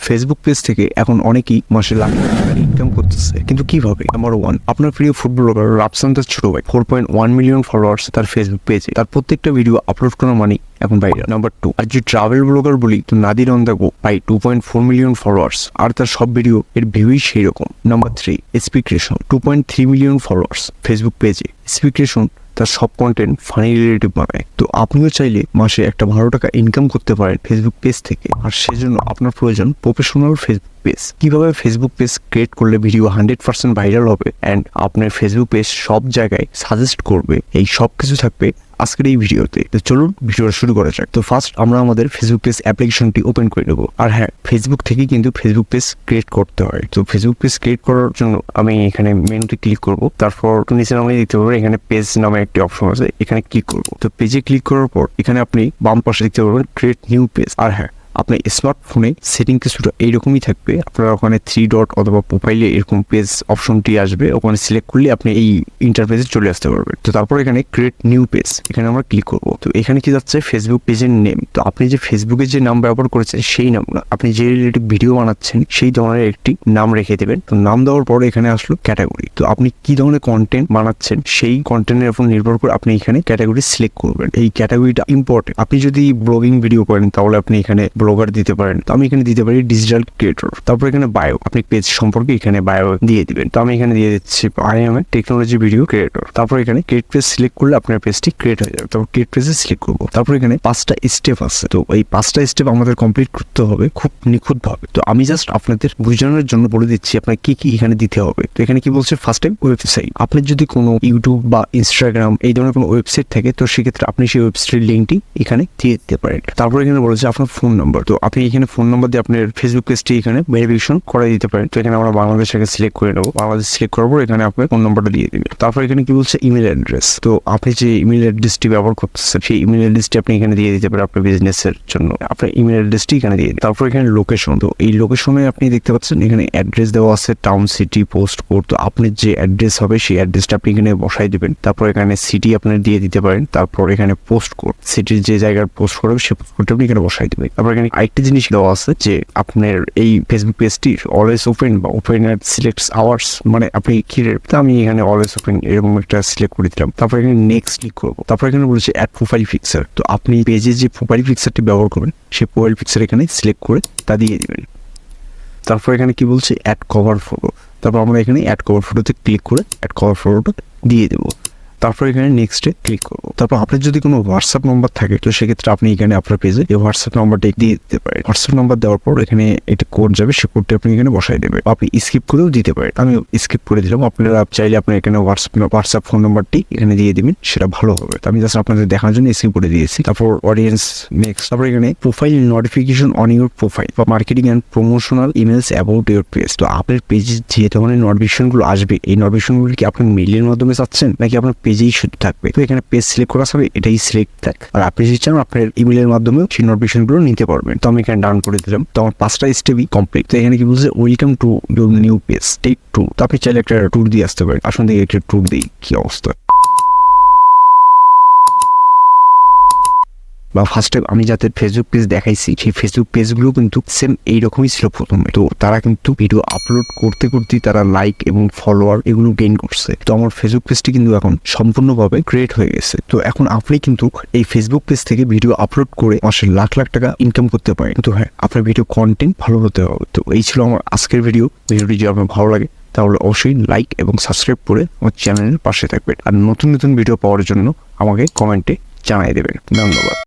Facebook page থেকে এখন অনেকেই মাসে লাখ টাকা ইনকাম করতেছে, কিন্তু কিভাবে? নাম্বার 1, আপনার প্রিয় ফুটবলার রাফসান তার ছোট ভাই 4.1 মিলিয়ন ফলোয়ার্স তার ফেসবুক পেজে, তার প্রত্যেকটা ভিডিও আপলোড করা মানে এখন ভাইরাল। নাম্বার 2, আর যে ট্রাভেল ব্লগার বলি তো নাদির অন দ্য গো ভাই 2.4 মিলিয়ন ফলোয়ার্স, আর তার সব ভিডিও এর ভিউই সেই রকম। নাম্বার 3, স্পিক্রেশন 2.3 মিলিয়ন ফলোয়ার্স ফেসবুক পেজে। স্পিক্রেশন তার সব কন্টেন্ট ফানি রিলেটিভ বানায়। তো আপনিও চাইলে মাসে একটা ভালো টাকা ইনকাম করতে পারেন ফেসবুক পেজ থেকে, আর সেজন্য আপনার প্রয়োজন প্রফেশনাল ফেসবুক পেজ। কিভাবে ফেসবুক পেজ ক্রিয়েট করলে ভিডিও 100% ভাইরাল হবে অ্যান্ড আপনার ফেসবুক পেজ সব জায়গায় সাজেস্ট করবে, এই সব কিছু থাকবে আজকের এই ভিডিওতে। তো চলুন ভিডিওটা শুরু করা যাক। তো ফার্স্ট আমরা আমাদের ফেসবুক পেজ অ্যাপ্লিকেশনটি ওপেন করে নেবো। আর হ্যাঁ, ফেসবুক থেকেই কিন্তু ফেসবুক পেজ ক্রিয়েট করতে হয়। তো ফেসবুক পেজ ক্রিয়েট করার জন্য আমি এখানে মেনুতে ক্লিক করব, তারপর নিচে নামে দেখতে পারবেন এখানে পেজ নামে একটি অপশন আছে, এখানে ক্লিক করব। তো পেজে ক্লিক করার পর এখানে আপনি বাম পাশে দেখতে পারবেন ক্রিয়েট নিউ পেজ। আর হ্যাঁ, আপনার স্মার্টফোনে সেটিং কিছুটা এইরকমই থাকবে, আপনার ওখানে 3 ডট অথবা প্রোফাইলে এরকম পেজ অপশনটি আসবে, ওখানে সিলেক্ট করলে আপনি এই ইন্টারফেসে চলে আসতে পারবেন। তো তারপর এখানে ক্রিয়েট নিউ পেজ, এখানে আমরা ক্লিক করব। তো এখানে কি যাচ্ছে ফেসবুক পেজের নেম। তো আপনি যে ফেসবুকে যে নাম ব্যবহার করেছেন সেই নাম না, আপনি যে রিলেটিভ ভিডিও বানাচ্ছেন সেই ধরনের একটি নাম রেখে দেবেন। তো নাম দেওয়ার পর এখানে আসলো ক্যাটাগরি। তো আপনি কি ধরনের কন্টেন্ট বানাচ্ছেন সেই কন্টেন্টের উপর নির্ভর করে আপনি এখানে ক্যাটাগরি সিলেক্ট করবেন। এই ক্যাটাগরিটা ইম্পর্টেন্ট। আপনি যদি ব্লগিং ভিডিও করেন তাহলে আপনি এখানে ব্লগার দিতে পারেন। তো আমি এখানে দিতে পারি ডিজিটাল ক্রিয়েটর। তারপর এখানে বায়ো, আপনি পেজ সম্পর্কে এখানে বায়ো দিয়ে দিবেন। তো আমি এখানে দিয়ে দিচ্ছি I M A technology video creator. তারপর এখানে ক্রিয়েট পেজ সিলেক্ট করলে আপনার পেজটি ক্রিয়েট হয়ে যাবে। তারপর ক্রিয়েট পেজে সিলেক্ট করবো। তারপর এখানে 5টা স্টেপ আছে। তো এই 5টা স্টেপ আমাদের কমপ্লিট করতে হবে খুব নিখুঁত ভাবে। তো আমি জাস্ট আপনাদের বোঝানোর জন্য বলে দিচ্ছি আপনার কি কি এখানে দিতে হবে। তো এখানে কি বলছে, ফার্স্ট টাইম ওয়েবসাইট। আপনার যদি কোনো ইউটিউব বা ইনস্টাগ্রাম এই ধরনের কোনো ওয়েবসাইট থাকে তো সেক্ষেত্রে আপনি সেই ওয়েবসাইটের লিঙ্কটি এখানে দিয়ে দিতে পারেন। তারপর এখানে বলেছে আপনার ফোন নাম্বার। তো আপনি এখানে ফোন নাম্বার দিয়ে আপনার ফেসবুক পেজটি এখানে ভেরিফিকেশন করে দিতে পারেন। তো এখানে আমরা বাংলাদেশকে সিলেক্ট করে নেবো। বাংলাদেশ সিলেক্ট করার পর এখানে আপনার ফোন নাম্বারটা দিয়ে দিবেন। তারপর এখানে কি বলছে ইমেল অ্যাড্রেস। তো আপনি যে ইমেল অ্যাড্রেসটি ব্যবহার করতেছেন সেই ইমেল অ্যাড্রেসটি আপনি এখানে দিয়ে দিতে পারেন আপনার বিজনেসের জন্য। আপনার ইমেল অ্যাড্রেসটি এখানে দিয়ে দিন। তারপর এখানে লোকেশন। তো এই লোকেশনে আপনি দেখতে পাচ্ছেন এখানে অ্যাড্রেস দেওয়া আছে, টাউন, সিটি, পোস্ট কোড। তো আপনার যে অ্যাড্রেস হবে সেই অ্যাড্রেসটা আপনি এখানে বসাই দিবেন। তারপর এখানে সিটি আপনার দিয়ে দিতে পারেন। তারপর এখানে পোস্ট কোড, সিটির যে জায়গার পোস্ট করবে সে পোস্ট কোডটা আপনি এখানে বসাই দিবেন। তারপর এখানে আরেকটি জিনিস দেওয়া আছে যে আপনার এই ফেসবুক পেজটি অলওয়েজ ওপেন বা ওপেন অ্যাট সিলেক্ট আওয়ার্স, মানে আপনি কি রেট। আমি এখানে অলওয়েজ ওপেন এরকম একটা সিলেক্ট করে দিলাম। তারপর এখানে নেক্সট ক্লিক করবো। তারপর এখানে বলেছে অ্যাড প্রোফাইল পিকচার। তো আপনি পেজে যে প্রোফাইল পিকচারটি ব্যবহার করবেন সেই প্রোফাইল পিকচার এখানে সিলেক্ট করে তা দিয়ে দিবেন। তারপর এখানে কি বলছে অ্যাড কভার ফটো। তারপর আমরা এখানে অ্যাড কভার ফটোতে ক্লিক করে অ্যাড কভার ফটোটা দিয়ে দেবো। তারপর এখানে নেক্সটে ক্লিক করবো। তারপর আপনার যদি কোনো হোয়াটসঅ্যাপ নাম্বার থাকে তো সেক্ষেত্রে আপনি এখানে আপনার পেজে এই হোয়াটসঅ্যাপ নাম্বারটা দিয়ে দিতে পারেন। হোয়াটসঅ্যাপ নাম্বার দেওয়ার পর এখানে একটা কোড যাবে, সে কোডটা আপনি এখানে বসাই দেবেন। আপনি স্কিপ করেও দিতে পারেন, আমি স্কিপ করে দিলাম। আপনারা চাইলে আপনি এখানে হোয়াটসঅ্যাপ ফোন নাম্বারটি এখানে দিয়ে দিবেন, সেটা ভালো হবে। তো আমি জাস্ট আপনাদের দেখানোর জন্য স্কিপ করে দিয়েছি। তারপর অডিয়েন্স নেক্সট। তারপর এখানে profile notification on your profile বা marketing and promotional emails about your page. তো আপনার পেজে যে ধরনের নোটিফিকেশনগুলো আসবে এই নোটিফিকেশনগুলো কি আপনার মেইলের মাধ্যমে চাচ্ছেন নাকি আপনার পেজেই শুধু থাকবে। তো এখানে পেজ সিলেক্ট করা হবে, এটাই সিলেক্ট থাক। আর আপনি যদি চান আপনার ইমেলের মাধ্যমেও সেই নোটিফিকেশনগুলো নিতে পারবেন। তো আমি এখানে ডান করে দিলাম। তো আমার 5টা স্টেপই কমপ্লিট। তো এখানে কি বলছে welcome to your new page, take two. তো আপনি চাইলে একটা ট্যুর দিয়ে আসতে পারেন। আসুন দেখি একটা ট্যুর দিই কি অবস্থা। বা ফার্স্ট টাইম আমি যাদের ফেসবুক পেজ দেখাইছি সেই ফেসবুক পেজগুলো কিন্তু সেম এইরকমই ছিল প্রথমে। তো তারা কিন্তু ভিডিও আপলোড করতে করতেই তারা লাইক এবং ফলোয়ার এগুলো গেইন করছে। তো আমার ফেসবুক পেজটি কিন্তু এখন সম্পূর্ণভাবে ক্রিয়েট হয়ে গেছে। তো এখন আপনি কিন্তু এই ফেসবুক পেজ থেকে ভিডিও আপলোড করে মাসে লাখ লাখ টাকা ইনকাম করতে পারেন। কিন্তু হ্যাঁ, আপনার ভিডিও কন্টেন্ট ভালো হতে হবে। তো এই ছিল আমার আজকের ভিডিওটি যদি আপনার ভালো লাগে তাহলে অবশ্যই লাইক এবং সাবস্ক্রাইব করে আমার চ্যানেলের পাশে থাকবেন। আর নতুন নতুন ভিডিও পাওয়ার জন্য আমাকে কমেন্টে জানাই দেবেন। ধন্যবাদ।